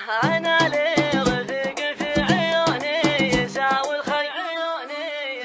أنا لي رفيق في عيوني يساوي الخلق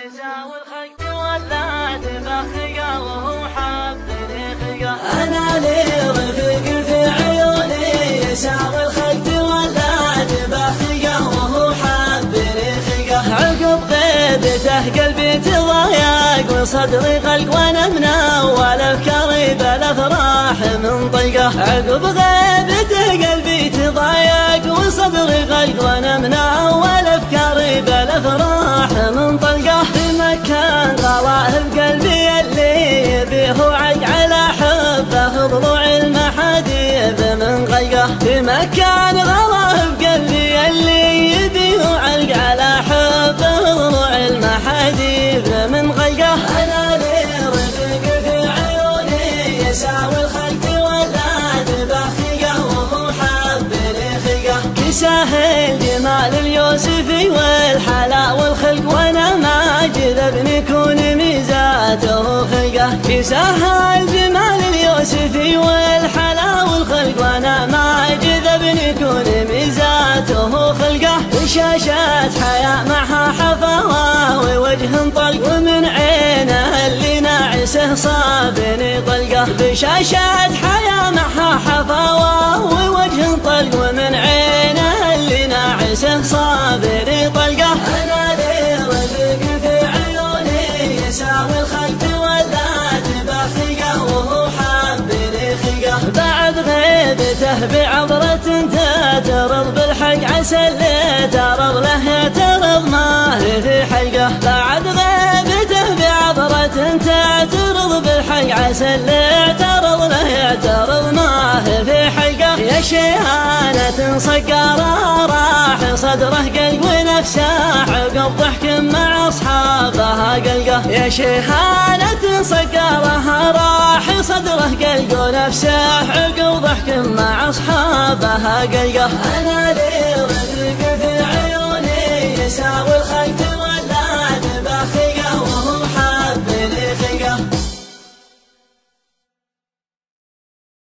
يساوي الخلق تولى تبخقه وهو حبني خلقه. أنا لي رفيق في عيوني يساوي الخلق تولى تبخقه وهو حبني خلقه. عقب غيبته قلبي تضايق وصدري قلق وانا من اول افكاري بالافراح من طلقه. عقب غيبته قلبي تضايق وصدري قلق وانا من اول افكاري بالافراح من طلقه. في مكان غلاه بقلبي اللي يبيه وعق على حبه ضلوع المحاديب من غلقه. في مكان غلاه بقلبي اللي يبيه وعق على حبه ضلوع المحاديب من غلقه. انا لي رفيق في عيوني يساوي الخلق ولا تبخقه وهو حبني خلقه. كساه الجمال اليوسفي والحلا والخلق وانا ما جذبني كون ميزاته خلقه. كساه الجمال اليوسفي والحلا والخلق وانا ما جذبني كون ميزاته خلقه. شاشات حياة معها حفاوة ووجه طلق ومن عينه اللي ناعسه صابني طلقه. بشاشات حياة معها حفاوة ووجه طلق ومن عينه اللي ناعسه صابني طلقه. أنا لي رفيق في عيوني يساوي الخلق ولا تبخقه وهو حبني خلقه. بعد غيبته بعبرة تترض بالحق عسى اللي ترض له ترض ما هي في حلقه. بعد غيبته بعبرة تترض بالحق عسى اللي ترض له ترض ما هي في حلقه. يا شيهانة صقارة راح صدره قلق ونفسه عقب ضحك مع اصحابها قلقه. يا شيهانة صقارة راح صدره قلق ونفسه عقب ضحك مع اصحابها قلقه. انا لي رفيق في عيوني يساوي الخلق